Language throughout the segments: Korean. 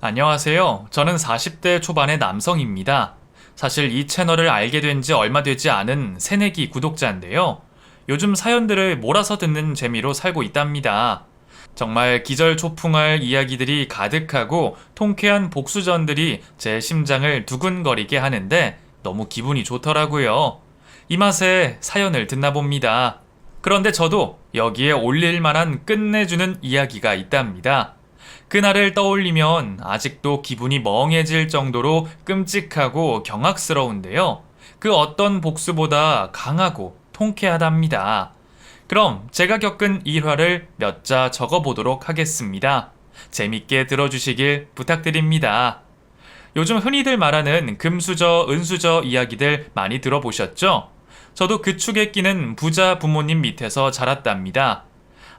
안녕하세요. 저는 40대 초반의 남성입니다. 사실 이 채널을 알게 된 지 얼마 되지 않은 새내기 구독자인데요. 요즘 사연들을 몰아서 듣는 재미로 살고 있답니다. 정말 기절초풍할 이야기들이 가득하고 통쾌한 복수전들이 제 심장을 두근거리게 하는데 너무 기분이 좋더라고요. 이 맛에 사연을 듣나 봅니다. 그런데 저도 여기에 올릴 만한 끝내주는 이야기가 있답니다. 그날을 떠올리면 아직도 기분이 멍해질 정도로 끔찍하고 경악스러운데요. 그 어떤 복수보다 강하고 통쾌하답니다. 그럼 제가 겪은 일화를 몇 자 적어보도록 하겠습니다. 재밌게 들어주시길 부탁드립니다. 요즘 흔히들 말하는 금수저, 은수저 이야기들 많이 들어보셨죠? 저도 그 축에 끼는 부자 부모님 밑에서 자랐답니다.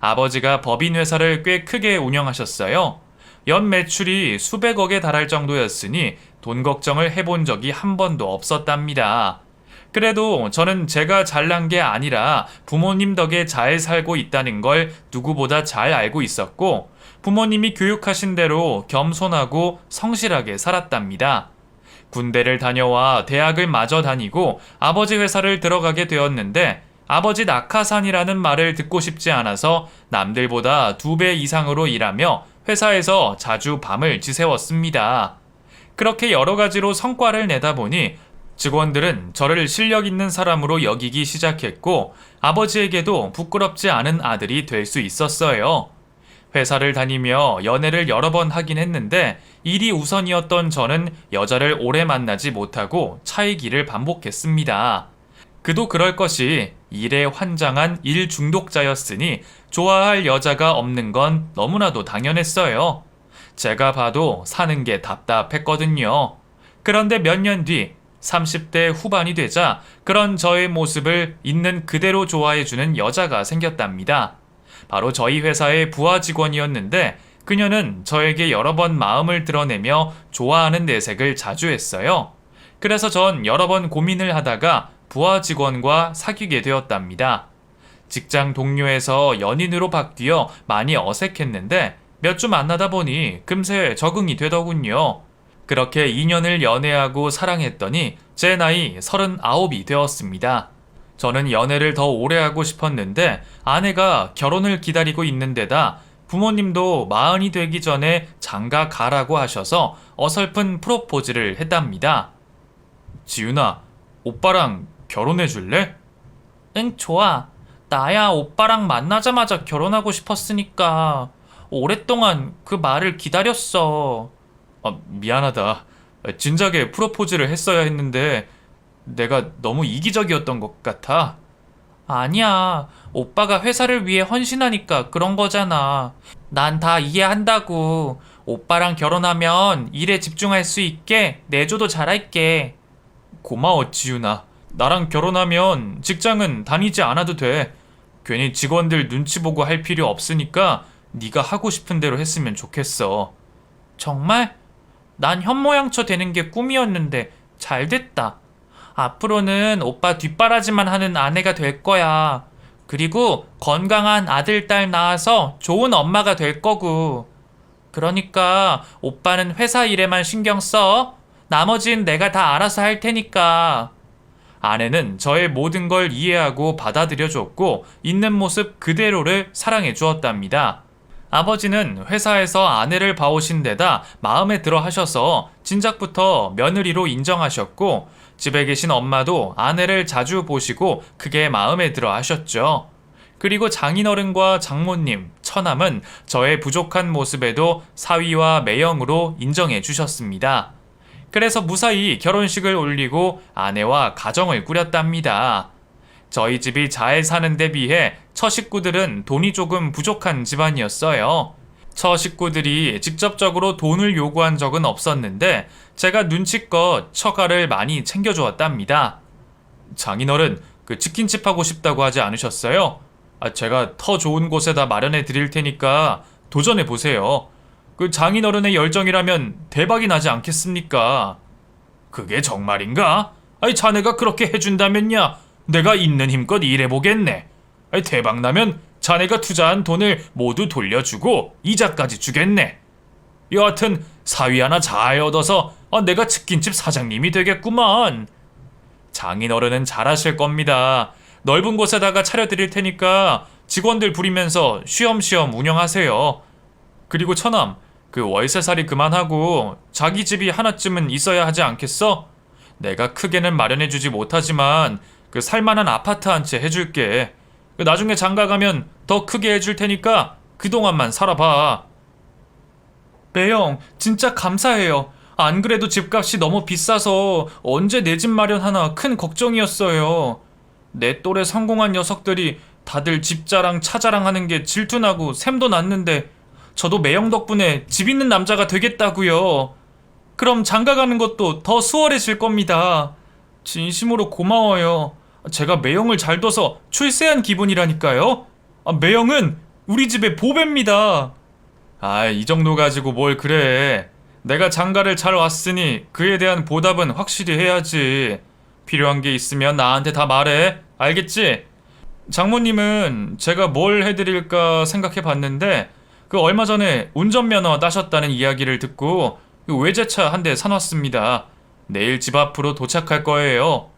아버지가 법인 회사를 꽤 크게 운영하셨어요. 연 매출이 수백억에 달할 정도였으니 돈 걱정을 해본 적이 한 번도 없었답니다. 그래도 저는 제가 잘난 게 아니라 부모님 덕에 잘 살고 있다는 걸 누구보다 잘 알고 있었고, 부모님이 교육하신 대로 겸손하고 성실하게 살았답니다. 군대를 다녀와 대학을 마저 다니고 아버지 회사를 들어가게 되었는데, 아버지 낙하산이라는 말을 듣고 싶지 않아서 남들보다 2배 이상으로 일하며 회사에서 자주 밤을 지새웠습니다. 그렇게 여러 가지로 성과를 내다 보니 직원들은 저를 실력 있는 사람으로 여기기 시작했고, 아버지에게도 부끄럽지 않은 아들이 될 수 있었어요. 회사를 다니며 연애를 여러 번 하긴 했는데 일이 우선이었던 저는 여자를 오래 만나지 못하고 차이기를 반복했습니다. 그도 그럴 것이 일에 환장한 일 중독자였으니 좋아할 여자가 없는 건 너무나도 당연했어요. 제가 봐도 사는 게 답답했거든요. 그런데 몇 년 뒤 30대 후반이 되자 그런 저의 모습을 있는 그대로 좋아해주는 여자가 생겼답니다. 바로 저희 회사의 부하 직원이었는데, 그녀는 저에게 여러 번 마음을 드러내며 좋아하는 내색을 자주 했어요. 그래서 전 여러 번 고민을 하다가 부하 직원과 사귀게 되었답니다. 직장 동료에서 연인으로 바뀌어 많이 어색했는데 몇 주 만나다 보니 금세 적응이 되더군요. 그렇게 2년을 연애하고 사랑했더니 제 나이 39이 되었습니다. 저는 연애를 더 오래 하고 싶었는데 아내가 결혼을 기다리고 있는 데다 부모님도 마흔이 되기 전에 장가 가라고 하셔서 어설픈 프로포즈를 했답니다. 지윤아, 오빠랑 결혼해 줄래? 응, 좋아. 나야 오빠랑 만나자마자 결혼하고 싶었으니까 오랫동안 그 말을 기다렸어. 미안하다. 진작에 프로포즈를 했어야 했는데 내가 너무 이기적이었던 것 같아. 아니야. 오빠가 회사를 위해 헌신하니까 그런 거잖아. 난 다 이해한다고. 오빠랑 결혼하면 일에 집중할 수 있게 내조도 잘할게. 고마워, 지윤아. 나랑 결혼하면 직장은 다니지 않아도 돼. 괜히 직원들 눈치 보고 할 필요 없으니까 네가 하고 싶은 대로 했으면 좋겠어. 정말? 난 현모양처 되는 게 꿈이었는데 잘 됐다. 앞으로는 오빠 뒷바라지만 하는 아내가 될 거야. 그리고 건강한 아들, 딸 낳아서 좋은 엄마가 될 거고. 그러니까 오빠는 회사 일에만 신경 써. 나머진 내가 다 알아서 할 테니까. 아내는 저의 모든 걸 이해하고 받아들여줬고 있는 모습 그대로를 사랑해 주었답니다. 아버지는 회사에서 아내를 봐오신 데다 마음에 들어 하셔서 진작부터 며느리로 인정하셨고, 집에 계신 엄마도 아내를 자주 보시고 크게 마음에 들어 하셨죠. 그리고 장인어른과 장모님, 처남은 저의 부족한 모습에도 사위와 매형으로 인정해 주셨습니다. 그래서 무사히 결혼식을 올리고 아내와 가정을 꾸렸답니다. 저희 집이 잘 사는 데 비해 처식구들은 돈이 조금 부족한 집안이었어요. 처식구들이 직접적으로 돈을 요구한 적은 없었는데 제가 눈치껏 처가를 많이 챙겨주었답니다. 장인어른, 치킨집 하고 싶다고 하지 않으셨어요? 제가 더 좋은 곳에다 마련해 드릴 테니까 도전해 보세요. 장인어른의 열정이라면 대박이 나지 않겠습니까? 그게 정말인가? 자네가 그렇게 해준다면야 내가 있는 힘껏 일해보겠네. 대박 나면 자네가 투자한 돈을 모두 돌려주고 이자까지 주겠네. 여하튼 사위 하나 잘 얻어서 내가 치킨집 사장님이 되겠구만. 장인어른은 잘하실 겁니다. 넓은 곳에다가 차려드릴 테니까 직원들 부리면서 쉬엄쉬엄 운영하세요. 그리고 처남, 그 월세살이 그만하고 자기 집이 하나쯤은 있어야 하지 않겠어? 내가 크게는 마련해주지 못하지만 그 살만한 아파트 한 채 해줄게. 나중에 장가가면 더 크게 해줄 테니까 그동안만 살아봐. 매형, 진짜 감사해요. 안 그래도 집값이 너무 비싸서 언제 내 집 마련하나 큰 걱정이었어요. 내 또래 성공한 녀석들이 다들 집 자랑, 차 자랑하는 게 질투나고 샘도 났는데 저도 매형 덕분에 집 있는 남자가 되겠다고요. 그럼 장가가는 것도 더 수월해질 겁니다. 진심으로 고마워요. 제가 매형을 잘 둬서 출세한 기분이라니까요. 매형은 우리 집의 보배입니다. 이 정도 가지고 뭘 그래. 내가 장가를 잘 왔으니 그에 대한 보답은 확실히 해야지. 필요한 게 있으면 나한테 다 말해. 알겠지? 장모님은 제가 뭘 해드릴까 생각해 봤는데 그 얼마 전에 운전면허 따셨다는 이야기를 듣고 외제차 한 대 사놨습니다. 내일 집 앞으로 도착할 거예요.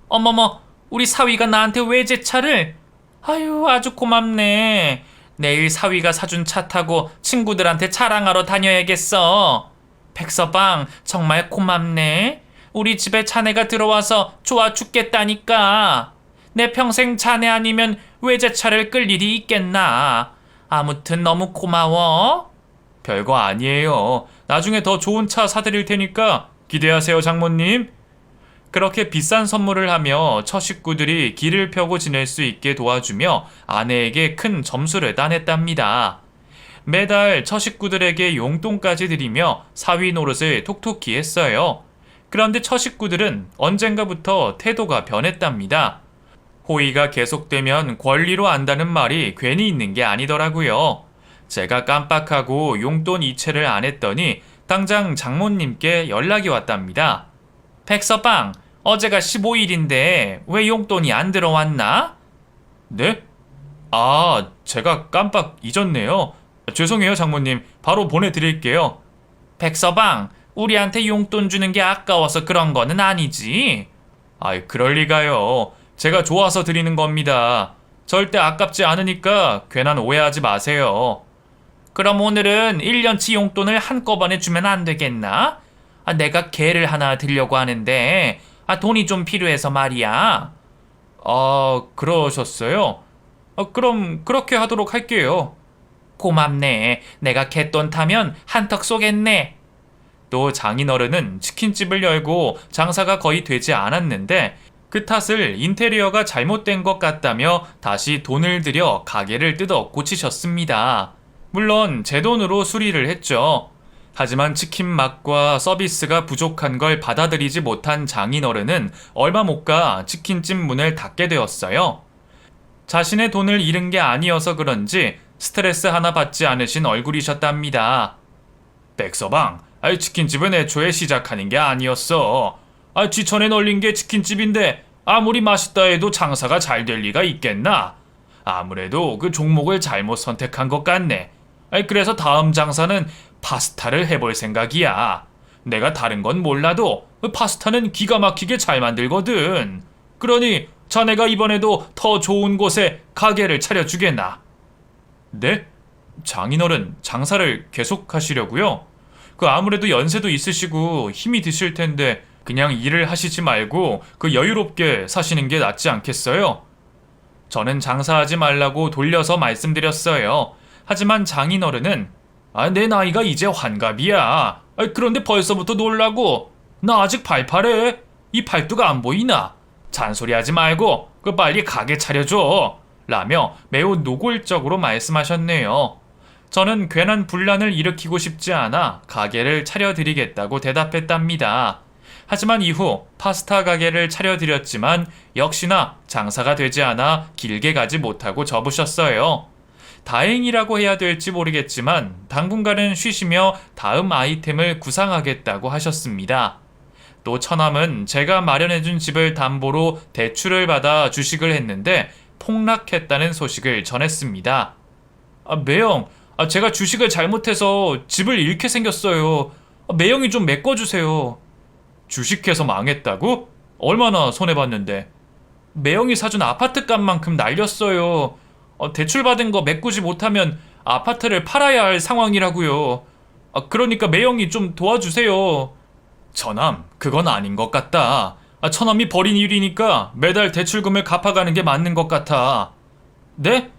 어머머, 우리 사위가 나한테 외제차를? 아유, 아주 고맙네. 내일 사위가 사준 차 타고 친구들한테 자랑하러 다녀야겠어. 백서방, 정말 고맙네. 우리 집에 자네가 들어와서 좋아 죽겠다니까. 내 평생 자네 아니면 외제차를 끌 일이 있겠나. 아무튼 너무 고마워. 별거 아니에요. 나중에 더 좋은 차 사드릴 테니까 기대하세요, 장모님. 그렇게 비싼 선물을 하며 처식구들이 길을 펴고 지낼 수 있게 도와주며 아내에게 큰 점수를 따냈답니다. 매달 처식구들에게 용돈까지 드리며 사위 노릇을 톡톡히 했어요. 그런데 처식구들은 언젠가부터 태도가 변했답니다. 호의가 계속되면 권리로 안다는 말이 괜히 있는 게 아니더라고요. 제가 깜빡하고 용돈 이체를 안 했더니 당장 장모님께 연락이 왔답니다. 백서방, 어제가 15일인데 왜 용돈이 안 들어왔나? 네? 제가 깜빡 잊었네요. 죄송해요, 장모님. 바로 보내드릴게요. 백서방, 우리한테 용돈 주는 게 아까워서 그런 거는 아니지? 그럴 리가요. 제가 좋아서 드리는 겁니다. 절대 아깝지 않으니까 괜한 오해하지 마세요. 그럼 오늘은 1년치 용돈을 한꺼번에 주면 안 되겠나? 내가 개를 하나 드리려고 하는데 돈이 좀 필요해서 말이야. 그러셨어요? 그럼 그렇게 하도록 할게요. 고맙네. 내가 개돈 타면 한턱 쏘겠네. 또 장인어른은 치킨집을 열고 장사가 거의 되지 않았는데 그 탓을 인테리어가 잘못된 것 같다며 다시 돈을 들여 가게를 뜯어 고치셨습니다. 물론 제 돈으로 수리를 했죠. 하지만 치킨 맛과 서비스가 부족한 걸 받아들이지 못한 장인어른은 얼마 못 가 치킨집 문을 닫게 되었어요. 자신의 돈을 잃은 게 아니어서 그런지 스트레스 하나 받지 않으신 얼굴이셨답니다. 백서방, 치킨집은 애초에 시작하는 게 아니었어. 지천에 널린 게 치킨집인데 아무리 맛있다 해도 장사가 잘 될 리가 있겠나? 아무래도 그 종목을 잘못 선택한 것 같네. 그래서 다음 장사는 파스타를 해볼 생각이야. 내가 다른 건 몰라도 파스타는 기가 막히게 잘 만들거든. 그러니 자네가 이번에도 더 좋은 곳에 가게를 차려주겠나? 네? 장인어른 장사를 계속 하시려고요? 아무래도 연세도 있으시고 힘이 드실 텐데 그냥 일을 하시지 말고 여유롭게 사시는 게 낫지 않겠어요? 저는 장사하지 말라고 돌려서 말씀드렸어요. 하지만 장인어른은 내 나이가 이제 환갑이야. 그런데 벌써부터 놀라고. 나 아직 발팔해. 이 팔뚝 안 보이나? 잔소리하지 말고 빨리 가게 차려줘. 라며 매우 노골적으로 말씀하셨네요. 저는 괜한 분란을 일으키고 싶지 않아 가게를 차려드리겠다고 대답했답니다. 하지만 이후 파스타 가게를 차려드렸지만 역시나 장사가 되지 않아 길게 가지 못하고 접으셨어요. 다행이라고 해야 될지 모르겠지만 당분간은 쉬시며 다음 아이템을 구상하겠다고 하셨습니다. 또 처남은 제가 마련해준 집을 담보로 대출을 받아 주식을 했는데 폭락했다는 소식을 전했습니다. 매형, 제가 주식을 잘못해서 집을 잃게 생겼어요. 매형이 좀 메꿔주세요. 주식해서 망했다고? 얼마나 손해봤는데? 매형이 사준 아파트 값만큼 날렸어요. 대출받은 거 메꾸지 못하면 아파트를 팔아야 할 상황이라고요. 그러니까 매형이 좀 도와주세요. 처남, 그건 아닌 것 같다. 처남이 벌인 일이니까 매달 대출금을 갚아가는 게 맞는 것 같아. 네?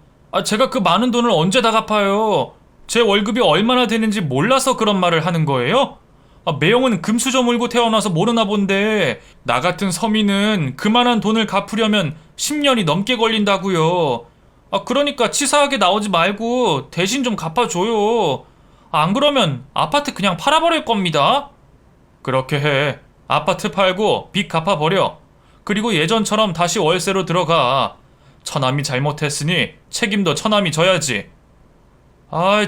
제가 그 많은 돈을 언제 다 갚아요? 제 월급이 얼마나 되는지 몰라서 그런 말을 하는 거예요? 매형은 금수저 물고 태어나서 모르나 본데 나 같은 서민은 그만한 돈을 갚으려면 10년이 넘게 걸린다고요. 그러니까 치사하게 나오지 말고 대신 좀 갚아줘요. 안 그러면 아파트 그냥 팔아버릴 겁니다. 그렇게 해. 아파트 팔고 빚 갚아버려. 그리고 예전처럼 다시 월세로 들어가. 처남이 잘못했으니 책임도 처남이 져야지.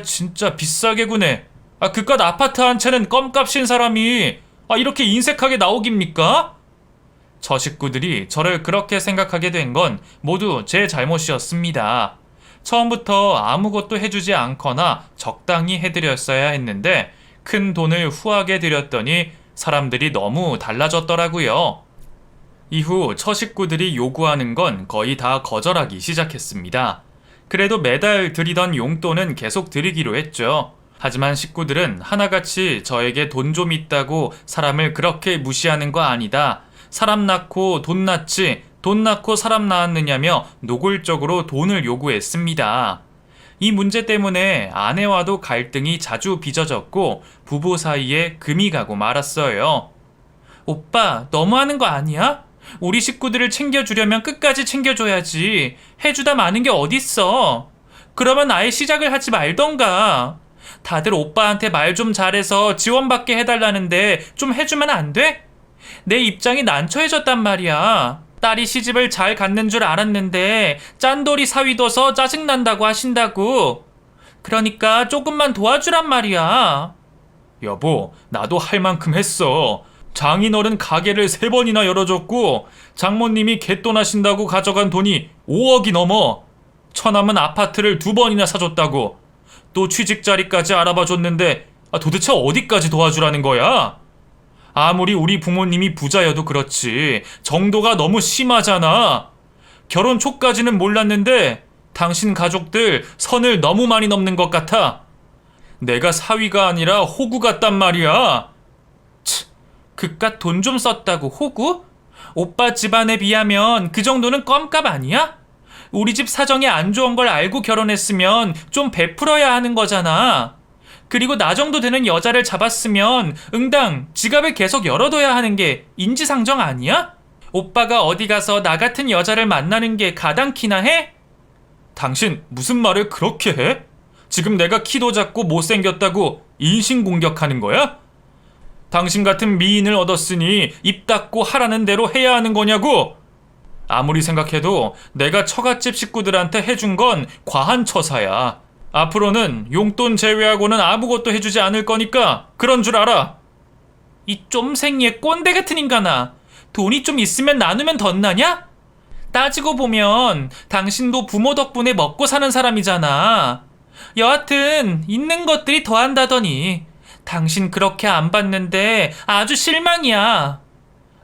진짜 비싸게 구네. 그깟 아파트 한 채는 껌값인 사람이 이렇게 인색하게 나오깁니까? 저 식구들이 저를 그렇게 생각하게 된 건 모두 제 잘못이었습니다. 처음부터 아무것도 해주지 않거나 적당히 해드렸어야 했는데 큰 돈을 후하게 드렸더니 사람들이 너무 달라졌더라고요. 이후 처 식구들이 요구하는 건 거의 다 거절하기 시작했습니다. 그래도 매달 드리던 용돈은 계속 드리기로 했죠. 하지만 식구들은 하나같이 저에게 돈 좀 있다고 사람을 그렇게 무시하는 거 아니다. 사람 낳고 돈 낳지, 돈 낳고 사람 낳았느냐며 노골적으로 돈을 요구했습니다. 이 문제 때문에 아내와도 갈등이 자주 빚어졌고 부부 사이에 금이 가고 말았어요. 오빠, 너무하는 거 아니야? 우리 식구들을 챙겨주려면 끝까지 챙겨줘야지. 해주다 마는 게 어딨어. 그러면 아예 시작을 하지 말던가. 다들 오빠한테 말 좀 잘해서 지원받게 해달라는데 좀 해주면 안 돼? 내 입장이 난처해졌단 말이야. 딸이 시집을 잘 갔는 줄 알았는데 짠돌이 사위 둬서 짜증난다고 하신다고. 그러니까 조금만 도와주란 말이야. 여보, 나도 할 만큼 했어. 장인어른 가게를 3번이나 열어줬고 장모님이 개돈 하신다고 가져간 돈이 5억이 넘어. 처남은 아파트를 2번이나 사줬다고. 또 취직 자리까지 알아봐줬는데 도대체 어디까지 도와주라는 거야? 아무리 우리 부모님이 부자여도 그렇지 정도가 너무 심하잖아. 결혼 초까지는 몰랐는데 당신 가족들 선을 너무 많이 넘는 것 같아. 내가 사위가 아니라 호구 같단 말이야. 그깟 돈 좀 썼다고 호구? 오빠 집안에 비하면 그 정도는 껌값 아니야? 우리 집 사정이 안 좋은 걸 알고 결혼했으면 좀 베풀어야 하는 거잖아. 그리고 나 정도 되는 여자를 잡았으면 응당 지갑을 계속 열어둬야 하는 게 인지상정 아니야? 오빠가 어디 가서 나 같은 여자를 만나는 게 가당키나 해? 당신 무슨 말을 그렇게 해? 지금 내가 키도 작고 못생겼다고 인신공격하는 거야? 당신 같은 미인을 얻었으니 입 닫고 하라는 대로 해야 하는 거냐고? 아무리 생각해도 내가 처갓집 식구들한테 해준 건 과한 처사야. 앞으로는 용돈 제외하고는 아무것도 해주지 않을 거니까 그런 줄 알아. 이 쫌생이의 꼰대 같은 인간아. 돈이 좀 있으면 나누면 덧나냐? 따지고 보면 당신도 부모 덕분에 먹고 사는 사람이잖아. 여하튼 있는 것들이 더한다더니 당신 그렇게 안 받는데 아주 실망이야.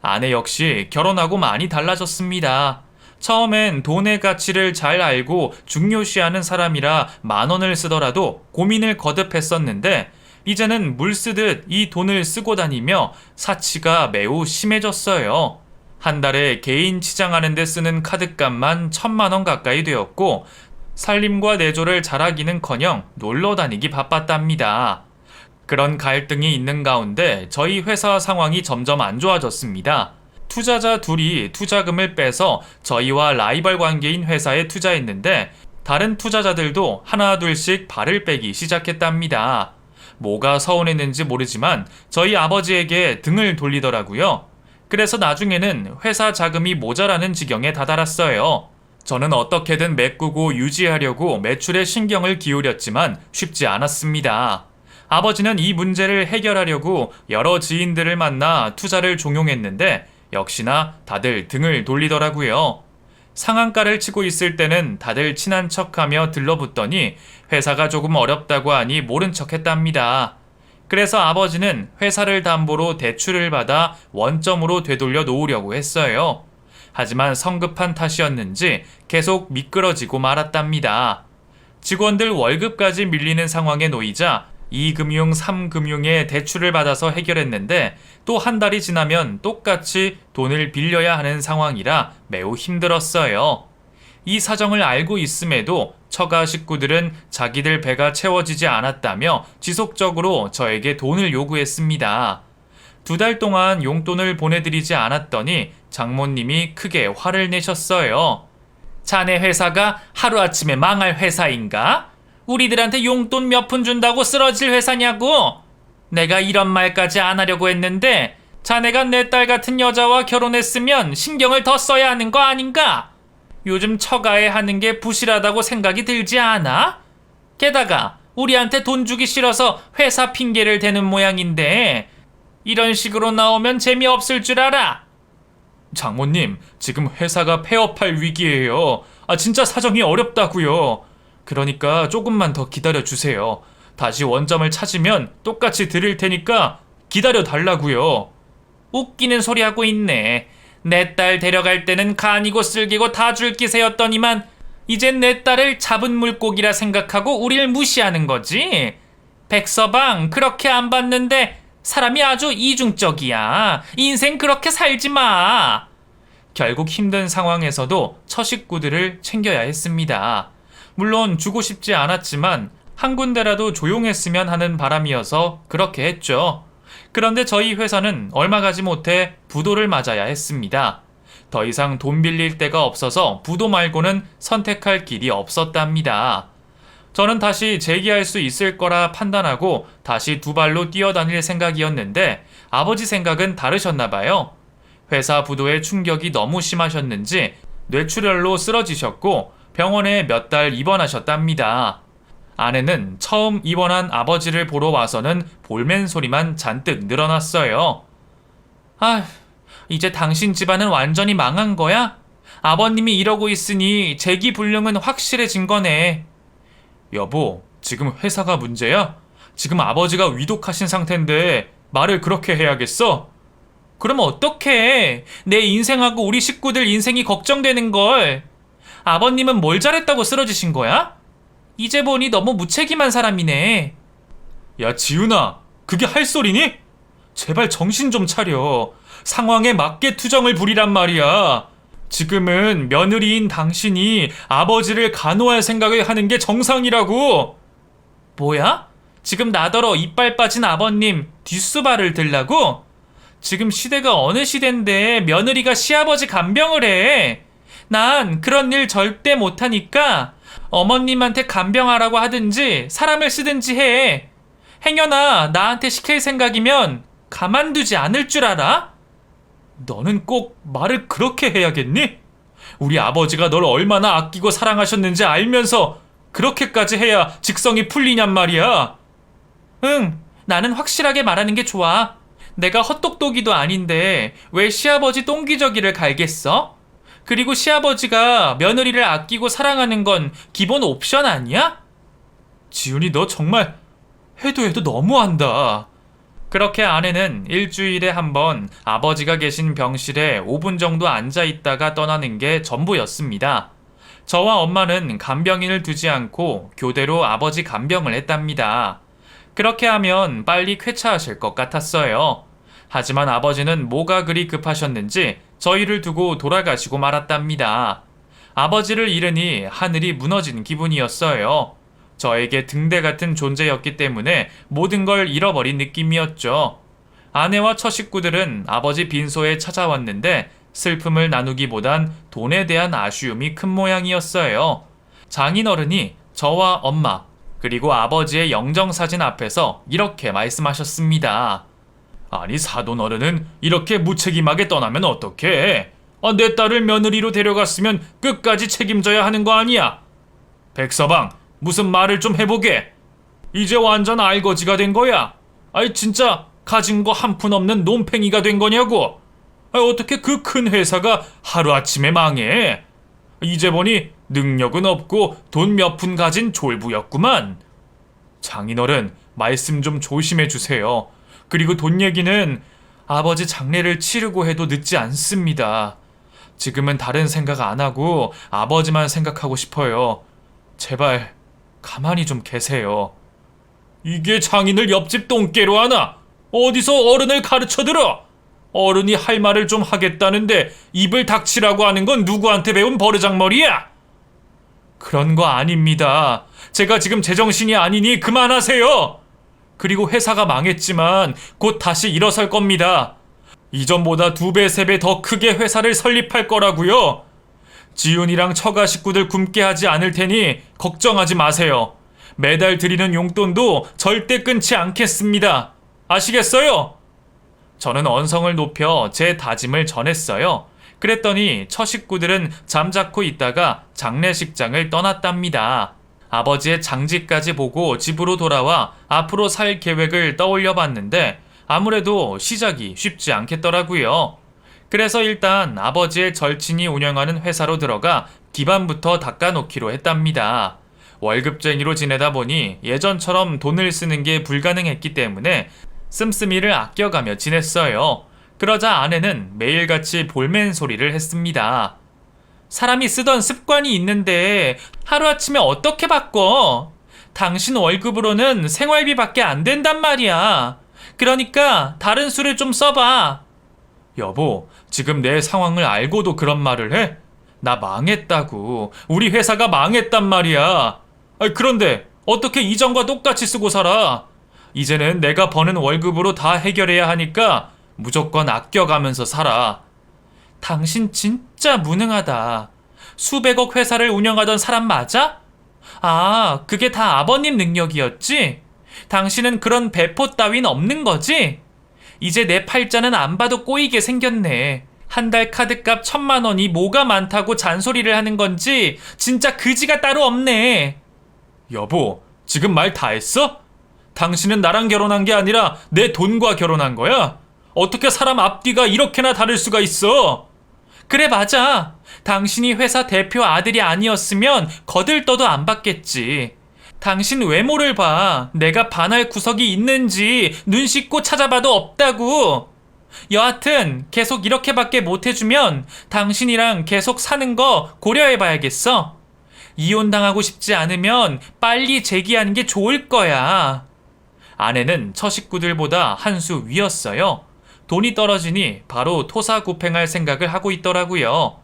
아내 역시 결혼하고 많이 달라졌습니다. 처음엔 돈의 가치를 잘 알고 중요시하는 사람이라 10,000원을 쓰더라도 고민을 거듭했었는데 이제는 물 쓰듯 이 돈을 쓰고 다니며 사치가 매우 심해졌어요. 한 달에 개인 치장하는 데 쓰는 카드값만 1,000,000원 가까이 되었고 살림과 내조를 잘하기는커녕 놀러 다니기 바빴답니다. 그런 갈등이 있는 가운데 저희 회사 상황이 점점 안 좋아졌습니다. 투자자 둘이 투자금을 빼서 저희와 라이벌 관계인 회사에 투자했는데 다른 투자자들도 하나 둘씩 발을 빼기 시작했답니다. 뭐가 서운했는지 모르지만 저희 아버지에게 등을 돌리더라고요. 그래서 나중에는 회사 자금이 모자라는 지경에 다다랐어요. 저는 어떻게든 메꾸고 유지하려고 매출에 신경을 기울였지만 쉽지 않았습니다. 아버지는 이 문제를 해결하려고 여러 지인들을 만나 투자를 종용했는데 역시나 다들 등을 돌리더라고요. 상한가를 치고 있을 때는 다들 친한 척하며 들러붙더니 회사가 조금 어렵다고 하니 모른 척 했답니다. 그래서 아버지는 회사를 담보로 대출을 받아 원점으로 되돌려 놓으려고 했어요. 하지만 성급한 탓이었는지 계속 미끄러지고 말았답니다. 직원들 월급까지 밀리는 상황에 놓이자 2금융, 3금융에 대출을 받아서 해결했는데 또 한 달이 지나면 똑같이 돈을 빌려야 하는 상황이라 매우 힘들었어요. 이 사정을 알고 있음에도 처가 식구들은 자기들 배가 채워지지 않았다며 지속적으로 저에게 돈을 요구했습니다. 2달 동안 용돈을 보내드리지 않았더니 장모님이 크게 화를 내셨어요. 자네 회사가 하루아침에 망할 회사인가? 우리들한테 용돈 몇 푼 준다고 쓰러질 회사냐고? 내가 이런 말까지 안 하려고 했는데 자네가 내 딸 같은 여자와 결혼했으면 신경을 더 써야 하는 거 아닌가? 요즘 처가에 하는 게 부실하다고 생각이 들지 않아? 게다가 우리한테 돈 주기 싫어서 회사 핑계를 대는 모양인데 이런 식으로 나오면 재미없을 줄 알아. 장모님, 지금 회사가 폐업할 위기예요. 진짜 사정이 어렵다고요. 그러니까 조금만 더 기다려주세요. 다시 원점을 찾으면 똑같이 드릴 테니까 기다려달라고요. 웃기는 소리 하고 있네. 내 딸 데려갈 때는 간이고 쓸기고 다 줄 기세였더니만 이젠 내 딸을 잡은 물고기라 생각하고 우릴 무시하는 거지. 백서방, 그렇게 안 봤는데 사람이 아주 이중적이야. 인생 그렇게 살지 마. 결국 힘든 상황에서도 처식구들을 챙겨야 했습니다. 물론 주고 싶지 않았지만 한 군데라도 조용했으면 하는 바람이어서 그렇게 했죠. 그런데 저희 회사는 얼마 가지 못해 부도를 맞아야 했습니다. 더 이상 돈 빌릴 데가 없어서 부도 말고는 선택할 길이 없었답니다. 저는 다시 재기할 수 있을 거라 판단하고 다시 2발로 뛰어다닐 생각이었는데 아버지 생각은 다르셨나 봐요. 회사 부도의 충격이 너무 심하셨는지 뇌출혈로 쓰러지셨고 병원에 몇 달 입원하셨답니다. 아내는 처음 입원한 아버지를 보러 와서는 볼멘 소리만 잔뜩 늘어났어요. 이제 당신 집안은 완전히 망한 거야? 아버님이 이러고 있으니 재기불능은 확실해진 거네. 여보, 지금 회사가 문제야? 지금 아버지가 위독하신 상태인데 말을 그렇게 해야겠어? 그럼 어떡해? 내 인생하고 우리 식구들 인생이 걱정되는걸. 아버님은 뭘 잘했다고 쓰러지신 거야? 이제 보니 너무 무책임한 사람이네. 야, 지훈아, 그게 할 소리니? 제발 정신 좀 차려. 상황에 맞게 투정을 부리란 말이야. 지금은 며느리인 당신이 아버지를 간호할 생각을 하는 게 정상이라고. 뭐야? 지금 나더러 이빨 빠진 아버님 뒷수발을 들라고? 지금 시대가 어느 시대인데 며느리가 시아버지 간병을 해. 난 그런 일 절대 못하니까 어머님한테 간병하라고 하든지 사람을 쓰든지 해. 행여나 나한테 시킬 생각이면 가만두지 않을 줄 알아? 너는 꼭 말을 그렇게 해야겠니? 우리 아버지가 널 얼마나 아끼고 사랑하셨는지 알면서 그렇게까지 해야 직성이 풀리냔 말이야. 응, 나는 확실하게 말하는 게 좋아. 내가 헛똑똑이도 아닌데 왜 시아버지 똥기저귀를 갈겠어? 그리고 시아버지가 며느리를 아끼고 사랑하는 건 기본 옵션 아니야? 지훈이, 너 정말 해도 너무한다. 그렇게 아내는 일주일에 한 번 아버지가 계신 병실에 5분 정도 앉아 있다가 떠나는 게 전부였습니다. 저와 엄마는 간병인을 두지 않고 교대로 아버지 간병을 했답니다. 그렇게 하면 빨리 쾌차하실 것 같았어요. 하지만 아버지는 뭐가 그리 급하셨는지 저희를 두고 돌아가시고 말았답니다. 아버지를 잃으니 하늘이 무너진 기분이었어요. 저에게 등대 같은 존재였기 때문에 모든 걸 잃어버린 느낌이었죠. 아내와 처식구들은 아버지 빈소에 찾아왔는데 슬픔을 나누기보단 돈에 대한 아쉬움이 큰 모양이었어요. 장인어른이 저와 엄마 그리고 아버지의 영정사진 앞에서 이렇게 말씀하셨습니다. 아니, 사돈어른은 이렇게 무책임하게 떠나면 어떡해? 내 딸을 며느리로 데려갔으면 끝까지 책임져야 하는 거 아니야? 백서방, 무슨 말을 좀 해보게. 이제 완전 알거지가 된 거야. 진짜 가진 거 한 푼 없는 논팽이가 된 거냐고. 어떻게 그 큰 회사가 하루아침에 망해? 이제 보니 능력은 없고 돈 몇 푼 가진 졸부였구만. 장인어른, 말씀 좀 조심해 주세요. 그리고 돈 얘기는 아버지 장례를 치르고 해도 늦지 않습니다. 지금은 다른 생각 안 하고 아버지만 생각하고 싶어요. 제발 가만히 좀 계세요. 이게 장인을 옆집 똥개로 하나? 어디서 어른을 가르쳐 들어? 어른이 할 말을 좀 하겠다는데 입을 닥치라고 하는 건 누구한테 배운 버르장머리야? 그런 거 아닙니다. 제가 지금 제정신이 아니니 그만하세요. 그리고 회사가 망했지만 곧 다시 일어설 겁니다. 이전보다 2배, 3배 더 크게 회사를 설립할 거라고요. 지훈이랑 처가 식구들 굶게 하지 않을 테니 걱정하지 마세요. 매달 드리는 용돈도 절대 끊지 않겠습니다. 아시겠어요? 저는 언성을 높여 제 다짐을 전했어요. 그랬더니 처 식구들은 잠자코 있다가 장례식장을 떠났답니다. 아버지의 장지까지 보고 집으로 돌아와 앞으로 살 계획을 떠올려 봤는데 아무래도 시작이 쉽지 않겠더라고요. 그래서 일단 아버지의 절친이 운영하는 회사로 들어가 기반부터 닦아놓기로 했답니다. 월급쟁이로 지내다 보니 예전처럼 돈을 쓰는 게 불가능했기 때문에 씀씀이를 아껴가며 지냈어요. 그러자 아내는 매일같이 볼멘 소리를 했습니다. 사람이 쓰던 습관이 있는데 하루아침에 어떻게 바꿔? 당신 월급으로는 생활비밖에 안 된단 말이야. 그러니까 다른 수를 좀 써봐. 여보, 지금 내 상황을 알고도 그런 말을 해? 나 망했다고. 우리 회사가 망했단 말이야. 그런데 어떻게 이전과 똑같이 쓰고 살아? 이제는 내가 버는 월급으로 다 해결해야 하니까 무조건 아껴가면서 살아. 당신 진짜 무능하다. 수백억 회사를 운영하던 사람 맞아? 아, 그게 다 아버님 능력이었지? 당신은 그런 배포 따윈 없는 거지? 이제 내 팔자는 안 봐도 꼬이게 생겼네. 한 달 카드값 1,000만 원이 뭐가 많다고 잔소리를 하는 건지 진짜 그지가 따로 없네. 여보, 지금 말 다 했어? 당신은 나랑 결혼한 게 아니라 내 돈과 결혼한 거야? 어떻게 사람 앞뒤가 이렇게나 다를 수가 있어? 그래, 맞아. 당신이 회사 대표 아들이 아니었으면 거들떠도 안 받겠지. 당신 외모를 봐. 내가 반할 구석이 있는지 눈 씻고 찾아봐도 없다고. 여하튼 계속 이렇게밖에 못해주면 당신이랑 계속 사는 거 고려해봐야겠어. 이혼당하고 싶지 않으면 빨리 재기하는 게 좋을 거야. 아내는 처 식구들보다 한 수 위였어요. 돈이 떨어지니 바로 토사구팽할 생각을 하고 있더라고요.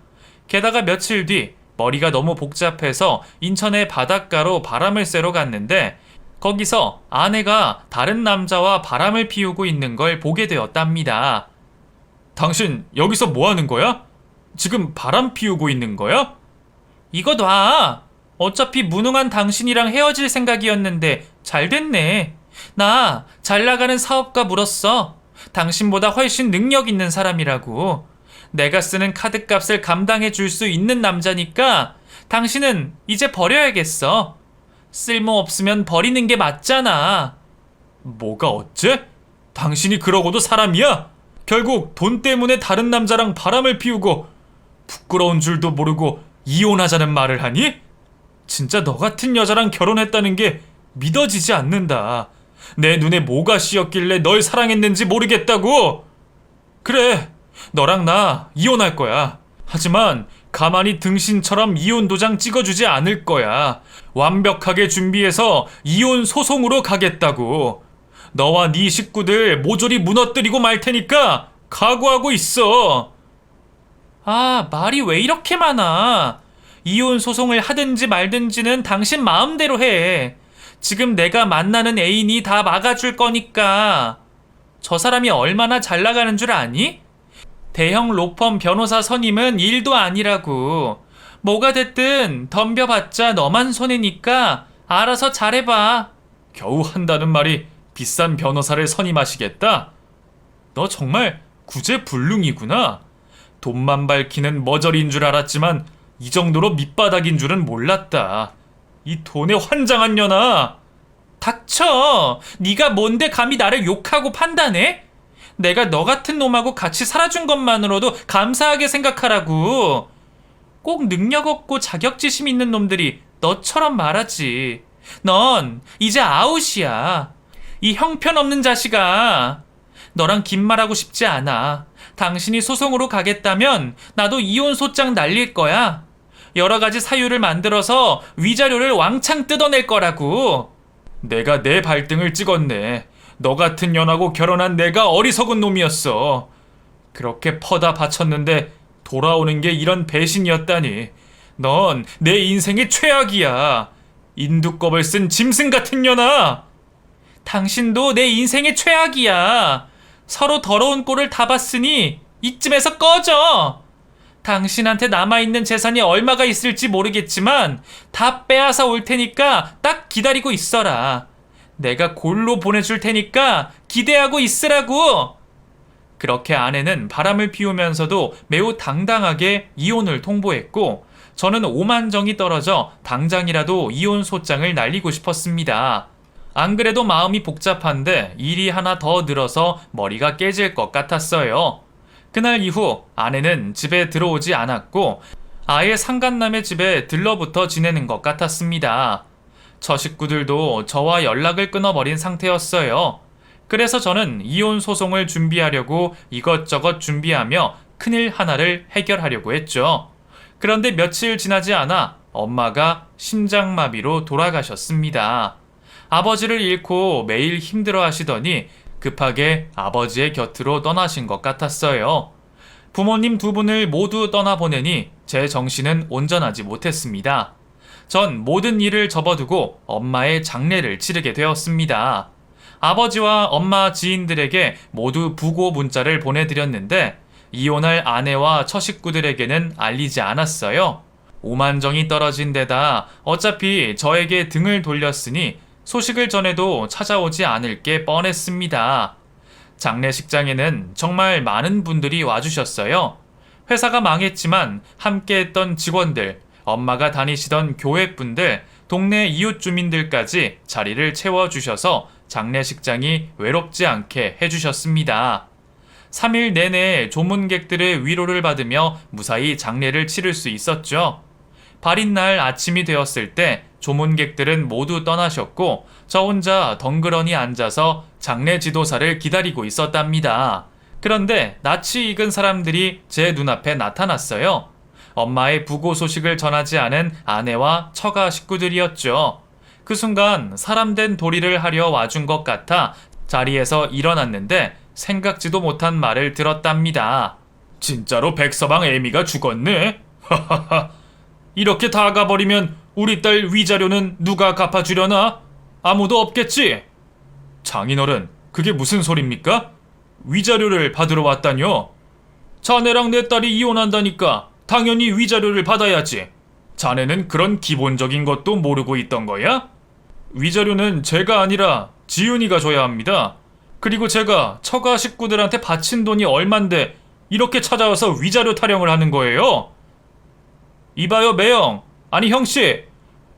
게다가 며칠 뒤 머리가 너무 복잡해서 인천의 바닷가로 바람을 쐬러 갔는데 거기서 아내가 다른 남자와 바람을 피우고 있는 걸 보게 되었답니다. 당신 여기서 뭐 하는 거야? 지금 바람 피우고 있는 거야? 이거 놔. 어차피 무능한 당신이랑 헤어질 생각이었는데 잘 됐네. 나 잘 나가는 사업가 물었어. 당신보다 훨씬 능력 있는 사람이라고. 내가 쓰는 카드값을 감당해 줄 수 있는 남자니까 당신은 이제 버려야겠어. 쓸모없으면 버리는 게 맞잖아. 뭐가 어째? 당신이 그러고도 사람이야? 결국 돈 때문에 다른 남자랑 바람을 피우고 부끄러운 줄도 모르고 이혼하자는 말을 하니? 진짜 너 같은 여자랑 결혼했다는 게 믿어지지 않는다. 내 눈에 뭐가 씌었길래 널 사랑했는지 모르겠다고. 그래, 너랑 나 이혼할 거야. 하지만 가만히 등신처럼 이혼 도장 찍어주지 않을 거야. 완벽하게 준비해서 이혼 소송으로 가겠다고. 너와 네 식구들 모조리 무너뜨리고 말 테니까 각오하고 있어. 아, 말이 왜 이렇게 많아? 이혼 소송을 하든지 말든지는 당신 마음대로 해. 지금 내가 만나는 애인이 다 막아줄 거니까. 저 사람이 얼마나 잘 나가는 줄 아니? 대형 로펌 변호사 선임은 일도 아니라고. 뭐가 됐든 덤벼봤자 너만 손해니까 알아서 잘해봐. 겨우 한다는 말이 비싼 변호사를 선임하시겠다? 너 정말 구제불능이구나. 돈만 밝히는 머저리인 줄 알았지만 이 정도로 밑바닥인 줄은 몰랐다. 이 돈에 환장한 년아. 닥쳐. 네가 뭔데 감히 나를 욕하고 판단해? 내가 너 같은 놈하고 같이 살아준 것만으로도 감사하게 생각하라고. 꼭 능력 없고 자격지심 있는 놈들이 너처럼 말하지. 넌 이제 아웃이야. 이 형편없는 자식아. 너랑 긴 말하고 싶지 않아. 당신이 소송으로 가겠다면 나도 이혼 소장 날릴 거야. 여러 가지 사유를 만들어서 위자료를 왕창 뜯어낼 거라고. 내가 내 발등을 찍었네. 너 같은 년하고 결혼한 내가 어리석은 놈이었어. 그렇게 퍼다 바쳤는데 돌아오는 게 이런 배신이었다니. 넌 내 인생의 최악이야. 인두껍을 쓴 짐승 같은 년아. 당신도 내 인생의 최악이야. 서로 더러운 꼴을 다 봤으니 이쯤에서 꺼져. 당신한테 남아있는 재산이 얼마가 있을지 모르겠지만 다 빼앗아 올 테니까 딱 기다리고 있어라. 내가 골로 보내줄 테니까 기대하고 있으라고. 그렇게 아내는 바람을 피우면서도 매우 당당하게 이혼을 통보했고, 저는 오만정이 떨어져 당장이라도 이혼 소장을 날리고 싶었습니다. 안 그래도 마음이 복잡한데 일이 하나 더 늘어서 머리가 깨질 것 같았어요. 그날 이후 아내는 집에 들어오지 않았고 아예 상간남의 집에 들러붙어 지내는 것 같았습니다. 저 식구들도 저와 연락을 끊어버린 상태였어요. 그래서 저는 이혼 소송을 준비하려고 이것저것 준비하며 큰일 하나를 해결하려고 했죠. 그런데 며칠 지나지 않아 엄마가 심장마비로 돌아가셨습니다. 아버지를 잃고 매일 힘들어 하시더니 급하게 아버지의 곁으로 떠나신 것 같았어요. 부모님 두 분을 모두 떠나보내니 제 정신은 온전하지 못했습니다. 전 모든 일을 접어두고 엄마의 장례를 치르게 되었습니다. 아버지와 엄마 지인들에게 모두 부고 문자를 보내드렸는데 이혼할 아내와 처식구들에게는 알리지 않았어요. 오만정이 떨어진 데다 어차피 저에게 등을 돌렸으니 소식을 전해도 찾아오지 않을 게 뻔했습니다. 장례식장에는 정말 많은 분들이 와주셨어요. 회사가 망했지만 함께했던 직원들, 엄마가 다니시던 교회분들, 동네 이웃 주민들까지 자리를 채워주셔서 장례식장이 외롭지 않게 해주셨습니다. 3일 내내 조문객들의 위로를 받으며 무사히 장례를 치를 수 있었죠. 발인 날 아침이 되었을 때 조문객들은 모두 떠나셨고 저 혼자 덩그러니 앉아서 장례 지도사를 기다리고 있었답니다. 그런데 낯이 익은 사람들이 제 눈앞에 나타났어요. 엄마의 부고 소식을 전하지 않은 아내와 처가 식구들이었죠. 그 순간 사람된 도리를 하려 와준 것 같아 자리에서 일어났는데 생각지도 못한 말을 들었답니다. 진짜로 백서방 애미가 죽었네? 하하하. 이렇게 다 가버리면 우리 딸 위자료는 누가 갚아주려나? 아무도 없겠지? 장인어른, 그게 무슨 소립니까? 위자료를 받으러 왔다뇨? 자네랑 내 딸이 이혼한다니까 당연히 위자료를 받아야지. 자네는 그런 기본적인 것도 모르고 있던 거야? 위자료는 제가 아니라 지윤이가 줘야 합니다. 그리고 제가 처가 식구들한테 바친 돈이 얼만데 이렇게 찾아와서 위자료 타령을 하는 거예요? 이봐요 매형, 아니 형씨,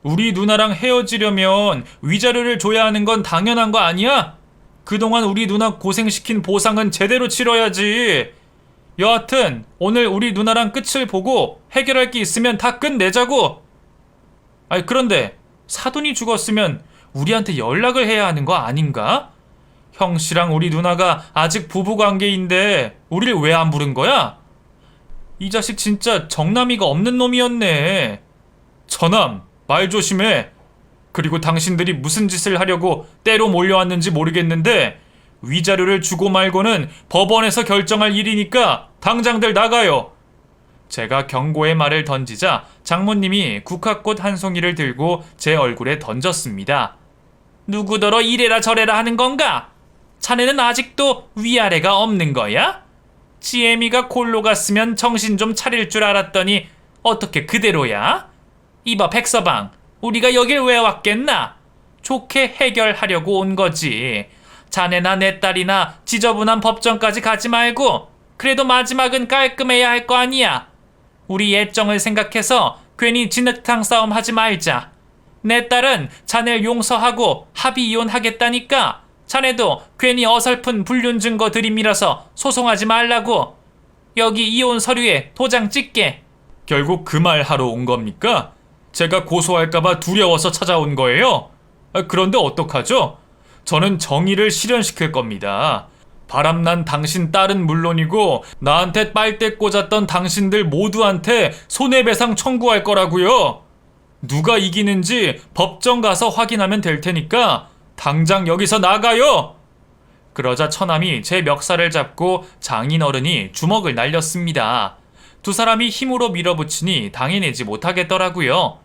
우리 누나랑 헤어지려면 위자료를 줘야 하는 건 당연한 거 아니야? 그동안 우리 누나 고생시킨 보상은 제대로 치러야지. 여하튼 오늘 우리 누나랑 끝을 보고 해결할 게 있으면 다 끝내자고. 아니 그런데 사돈이 죽었으면 우리한테 연락을 해야 하는 거 아닌가? 형씨랑 우리 누나가 아직 부부관계인데 우리를 왜 안 부른 거야? 이 자식 진짜 정남이가 없는 놈이었네. 저남, 말 조심해. 그리고 당신들이 무슨 짓을 하려고 때로 몰려왔는지 모르겠는데 위자료를 주고 말고는 법원에서 결정할 일이니까 당장들 나가요. 제가 경고의 말을 던지자 장모님이 국화꽃 한 송이를 들고 제 얼굴에 던졌습니다. 누구더러 이래라 저래라 하는 건가? 자네는 아직도 위아래가 없는 거야? 지혜미가 골로 갔으면 정신 좀 차릴 줄 알았더니 어떻게 그대로야? 이봐 백서방, 우리가 여길 왜 왔겠나? 좋게 해결하려고 온 거지. 자네나 내 딸이나 지저분한 법정까지 가지 말고 그래도 마지막은 깔끔해야 할 거 아니야. 우리 애정을 생각해서 괜히 진흙탕 싸움 하지 말자. 내 딸은 자네를 용서하고 합의 이혼하겠다니까 자네도 괜히 어설픈 불륜 증거 들이밀어서 소송하지 말라고. 여기 이혼 서류에 도장 찍게. 결국 그 말 하러 온 겁니까? 제가 고소할까봐 두려워서 찾아온 거예요? 그런데 어떡하죠? 저는 정의를 실현시킬 겁니다. 바람난 당신 딸은 물론이고 나한테 빨대 꽂았던 당신들 모두한테 손해배상 청구할 거라고요. 누가 이기는지 법정 가서 확인하면 될 테니까 당장 여기서 나가요. 그러자 처남이 제 멱살을 잡고 장인어른이 주먹을 날렸습니다. 두 사람이 힘으로 밀어붙이니 당해내지 못하겠더라고요.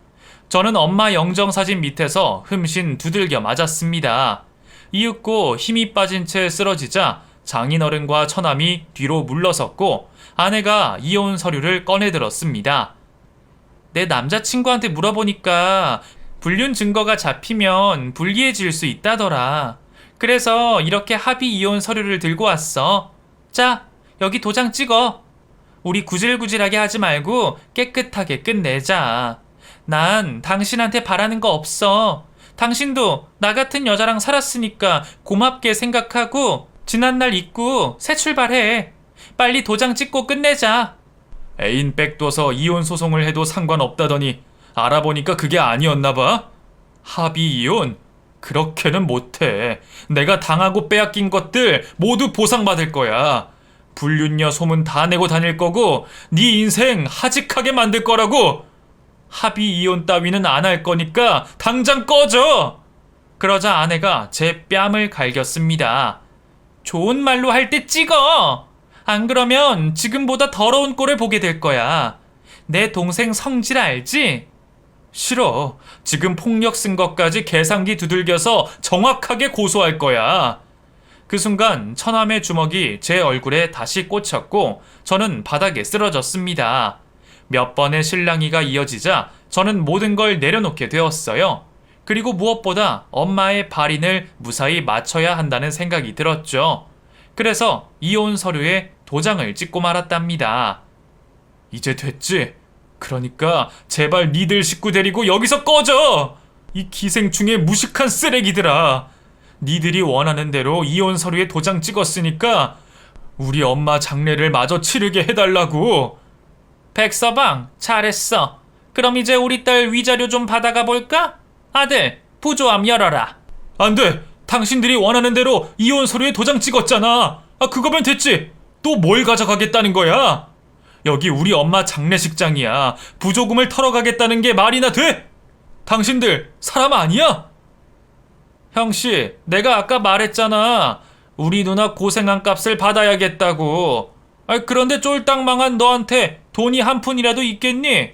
저는 엄마 영정사진 밑에서 흠신 두들겨 맞았습니다. 이윽고 힘이 빠진 채 쓰러지자 장인어른과 처남이 뒤로 물러섰고 아내가 이혼 서류를 꺼내들었습니다. 내 남자친구한테 물어보니까 불륜 증거가 잡히면 불리해질 수 있다더라. 그래서 이렇게 합의 이혼 서류를 들고 왔어. 자, 여기 도장 찍어. 우리 구질구질하게 하지 말고 깨끗하게 끝내자. 난 당신한테 바라는 거 없어. 당신도 나 같은 여자랑 살았으니까 고맙게 생각하고 지난날 잊고 새 출발해. 빨리 도장 찍고 끝내자. 애인 백둬서 이혼 소송을 해도 상관없다더니 알아보니까 그게 아니었나 봐. 합의 이혼? 그렇게는 못해. 내가 당하고 빼앗긴 것들 모두 보상받을 거야. 불륜녀 소문 다 내고 다닐 거고 네 인생 하직하게 만들 거라고. 합의 이혼 따위는 안 할 거니까 당장 꺼져. 그러자 아내가 제 뺨을 갈겼습니다. 좋은 말로 할 때 찍어. 안 그러면 지금보다 더러운 꼴을 보게 될 거야. 내 동생 성질 알지? 싫어. 지금 폭력 쓴 것까지 계산기 두들겨서 정확하게 고소할 거야. 그 순간 처남의 주먹이 제 얼굴에 다시 꽂혔고 저는 바닥에 쓰러졌습니다. 몇 번의 실랑이가 이어지자 저는 모든 걸 내려놓게 되었어요. 그리고 무엇보다 엄마의 발인을 무사히 맞춰야 한다는 생각이 들었죠. 그래서 이혼 서류에 도장을 찍고 말았답니다. 이제 됐지? 그러니까 제발 니들 식구 데리고 여기서 꺼져! 이 기생충의 무식한 쓰레기들아. 니들이 원하는 대로 이혼 서류에 도장 찍었으니까 우리 엄마 장례를 마저 치르게 해달라고. 백서방, 잘했어. 그럼 이제 우리 딸 위자료 좀 받아가 볼까? 아들, 부조함 열어라. 안 돼. 당신들이 원하는 대로 이혼 서류에 도장 찍었잖아. 그거면 됐지. 또 뭘 가져가겠다는 거야? 여기 우리 엄마 장례식장이야. 부조금을 털어가겠다는 게 말이나 돼? 당신들 사람 아니야? 형씨, 내가 아까 말했잖아. 우리 누나 고생한 값을 받아야겠다고. 그런데 쫄딱 망한 너한테 돈이 한 푼이라도 있겠니?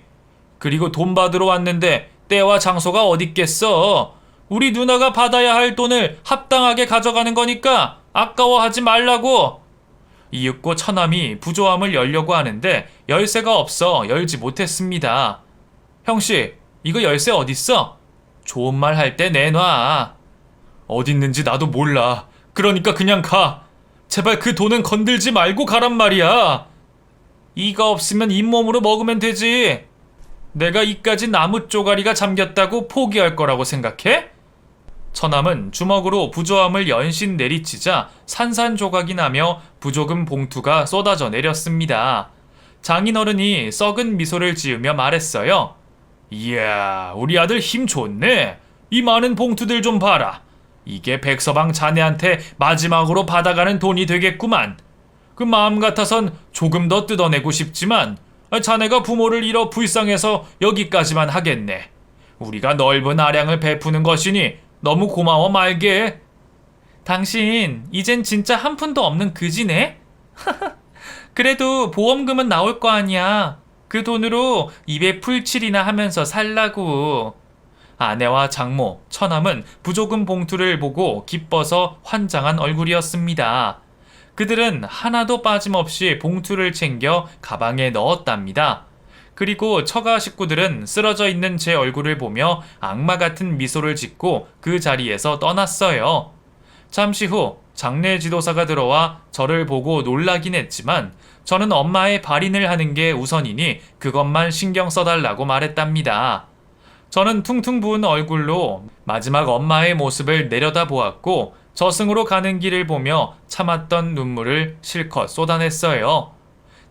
그리고 돈 받으러 왔는데 때와 장소가 어딨겠어. 우리 누나가 받아야 할 돈을 합당하게 가져가는 거니까 아까워하지 말라고. 이윽고 처남이 부조함을 열려고 하는데 열쇠가 없어 열지 못했습니다. 형씨, 이거 열쇠 어딨어? 좋은 말 할 때 내놔. 어딨는지 나도 몰라. 그러니까 그냥 가. 제발 그 돈은 건들지 말고 가란 말이야. 이가 없으면 잇몸으로 먹으면 되지. 내가 이까지 나무 쪼가리가 잠겼다고 포기할 거라고 생각해? 처남은 주먹으로 부조함을 연신 내리치자 산산조각이 나며 부조금 봉투가 쏟아져 내렸습니다. 장인어른이 썩은 미소를 지으며 말했어요. 이야, 우리 아들 힘 좋네. 이 많은 봉투들 좀 봐라. 이게 백서방 자네한테 마지막으로 받아가는 돈이 되겠구만. 그 마음 같아선 조금 더 뜯어내고 싶지만 자네가 부모를 잃어 불쌍해서 여기까지만 하겠네. 우리가 넓은 아량을 베푸는 것이니 너무 고마워 말게. 당신 이젠 진짜 한 푼도 없는 그지네? 그래도 보험금은 나올 거 아니야. 그 돈으로 입에 풀칠이나 하면서 살라고. 아내와 장모, 처남은 부조금 봉투를 보고 기뻐서 환장한 얼굴이었습니다. 그들은 하나도 빠짐없이 봉투를 챙겨 가방에 넣었답니다. 그리고 처가 식구들은 쓰러져 있는 제 얼굴을 보며 악마 같은 미소를 짓고 그 자리에서 떠났어요. 잠시 후 장례 지도사가 들어와 저를 보고 놀라긴 했지만 저는 엄마의 발인을 하는 게 우선이니 그것만 신경 써달라고 말했답니다. 저는 퉁퉁 부은 얼굴로 마지막 엄마의 모습을 내려다보았고 저승으로 가는 길을 보며 참았던 눈물을 실컷 쏟아냈어요.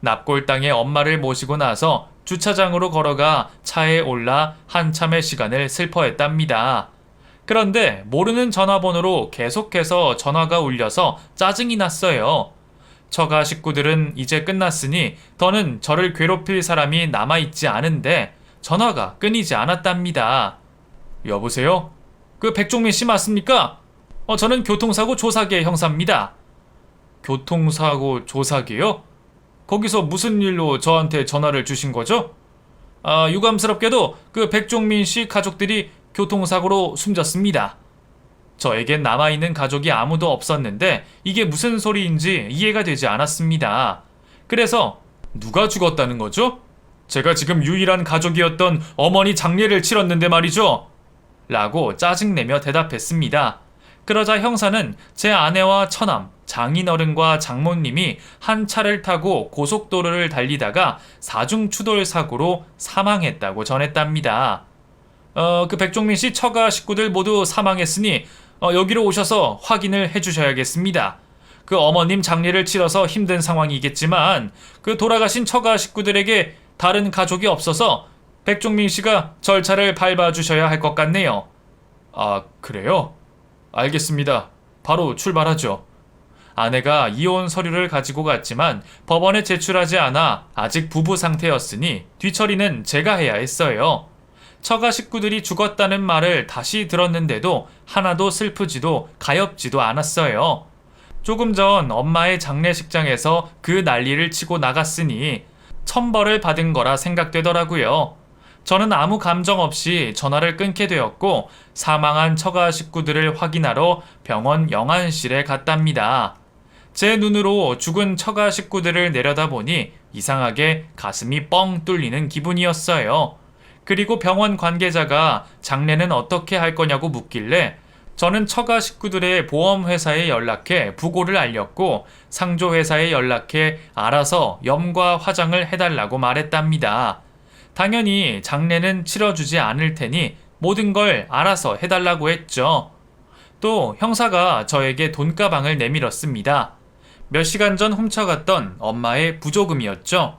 납골당에 엄마를 모시고 나서 주차장으로 걸어가 차에 올라 한참의 시간을 슬퍼했답니다. 그런데 모르는 전화번호로 계속해서 전화가 울려서 짜증이 났어요. 처가 식구들은 이제 끝났으니 더는 저를 괴롭힐 사람이 남아있지 않은데 전화가 끊이지 않았답니다. 여보세요? 그 백종민 씨 맞습니까? 저는 교통사고 조사계 형사입니다. 교통사고 조사계요? 거기서 무슨 일로 저한테 전화를 주신 거죠? 유감스럽게도 그 백종민 씨 가족들이 교통사고로 숨졌습니다. 저에겐 남아있는 가족이 아무도 없었는데 이게 무슨 소리인지 이해가 되지 않았습니다. 그래서 누가 죽었다는 거죠? 제가 지금 유일한 가족이었던 어머니 장례를 치렀는데 말이죠. 라고 짜증내며 대답했습니다. 그러자 형사는 제 아내와 처남, 장인어른과 장모님이 한 차를 타고 고속도로를 달리다가 사중추돌 사고로 사망했다고 전했답니다. 그 백종민 씨 처가 식구들 모두 사망했으니 여기로 오셔서 확인을 해주셔야겠습니다. 그 어머님 장례를 치러서 힘든 상황이겠지만 그 돌아가신 처가 식구들에게 다른 가족이 없어서 백종민 씨가 절차를 밟아주셔야 할 것 같네요. 아, 그래요? 알겠습니다. 바로 출발하죠. 아내가 이혼 서류를 가지고 갔지만 법원에 제출하지 않아 아직 부부 상태였으니 뒤처리는 제가 해야 했어요. 처가 식구들이 죽었다는 말을 다시 들었는데도 하나도 슬프지도 가엾지도 않았어요. 조금 전 엄마의 장례식장에서 그 난리를 치고 나갔으니 천벌을 받은 거라 생각되더라고요. 저는 아무 감정 없이 전화를 끊게 되었고 사망한 처가 식구들을 확인하러 병원 영안실에 갔답니다. 제 눈으로 죽은 처가 식구들을 내려다보니 이상하게 가슴이 뻥 뚫리는 기분이었어요. 그리고 병원 관계자가 장례는 어떻게 할 거냐고 묻길래 저는 처가 식구들의 보험회사에 연락해 부고를 알렸고 상조회사에 연락해 알아서 염과 화장을 해달라고 말했답니다. 당연히 장례는 치러주지 않을 테니 모든 걸 알아서 해달라고 했죠. 또 형사가 저에게 돈가방을 내밀었습니다. 몇 시간 전 훔쳐갔던 엄마의 부조금이었죠.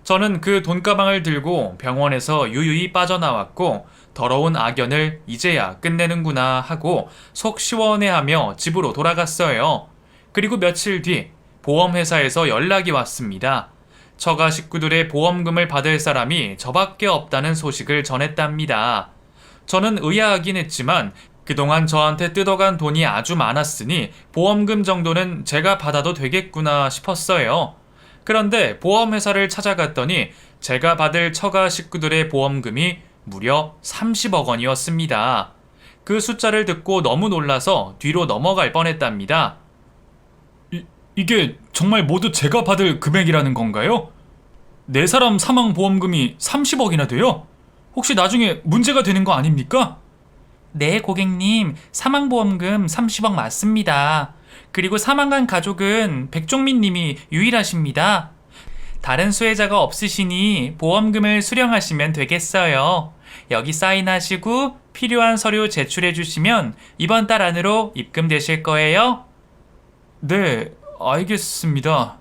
저는 그 돈가방을 들고 병원에서 유유히 빠져나왔고 더러운 악연을 이제야 끝내는구나 하고 속 시원해하며 집으로 돌아갔어요. 그리고 며칠 뒤 보험회사에서 연락이 왔습니다. 처가 식구들의 보험금을 받을 사람이 저밖에 없다는 소식을 전했답니다. 저는 의아하긴 했지만 그동안 저한테 뜯어간 돈이 아주 많았으니 보험금 정도는 제가 받아도 되겠구나 싶었어요. 그런데 보험회사를 찾아갔더니 제가 받을 처가 식구들의 보험금이 무려 30억 원이었습니다. 그 숫자를 듣고 너무 놀라서 뒤로 넘어갈 뻔했답니다. 이게 정말 모두 제가 받을 금액이라는 건가요? 네 사람 사망 보험금이 30억이나 돼요? 혹시 나중에 문제가 되는 거 아닙니까? 네, 고객님. 사망보험금 30억 맞습니다. 그리고 사망한 가족은 백종민 님이 유일하십니다. 다른 수혜자가 없으시니 보험금을 수령하시면 되겠어요. 여기 사인하시고 필요한 서류 제출해 주시면 이번 달 안으로 입금되실 거예요. 네, 알겠습니다.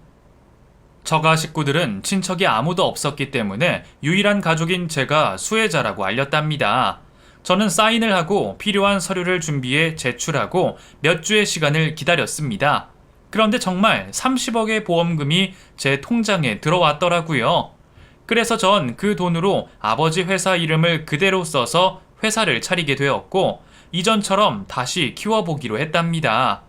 처가 식구들은 친척이 아무도 없었기 때문에 유일한 가족인 제가 수혜자라고 알렸답니다. 저는 사인을 하고 필요한 서류를 준비해 제출하고 몇 주의 시간을 기다렸습니다. 그런데 정말 30억의 보험금이 제 통장에 들어왔더라고요. 그래서 전 그 돈으로 아버지 회사 이름을 그대로 써서 회사를 차리게 되었고 이전처럼 다시 키워보기로 했답니다.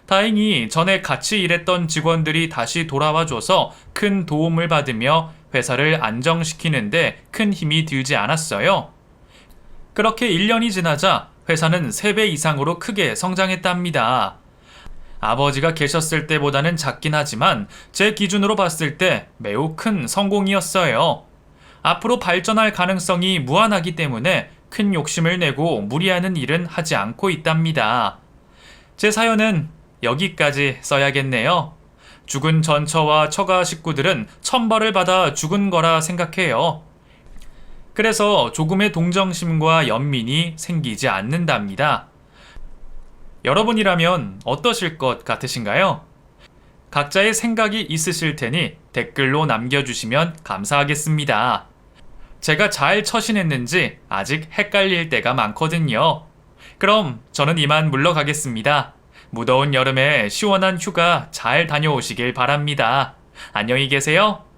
다행히 전에 같이 일했던 직원들이 다시 돌아와줘서 큰 도움을 받으며 회사를 안정시키는데 큰 힘이 들지 않았어요. 그렇게 1년이 지나자 회사는 3배 이상으로 크게 성장했답니다. 아버지가 계셨을 때보다는 작긴 하지만 제 기준으로 봤을 때 매우 큰 성공이었어요. 앞으로 발전할 가능성이 무한하기 때문에 큰 욕심을 내고 무리하는 일은 하지 않고 있답니다. 제 사연은 여기까지 써야겠네요. 죽은 전처와 처가 식구들은 천벌을 받아 죽은 거라 생각해요. 그래서 조금의 동정심과 연민이 생기지 않는답니다. 여러분이라면 어떠실 것 같으신가요? 각자의 생각이 있으실 테니 댓글로 남겨주시면 감사하겠습니다. 제가 잘 처신했는지 아직 헷갈릴 때가 많거든요. 그럼 저는 이만 물러가겠습니다. 무더운 여름에 시원한 휴가 잘 다녀오시길 바랍니다. 안녕히 계세요.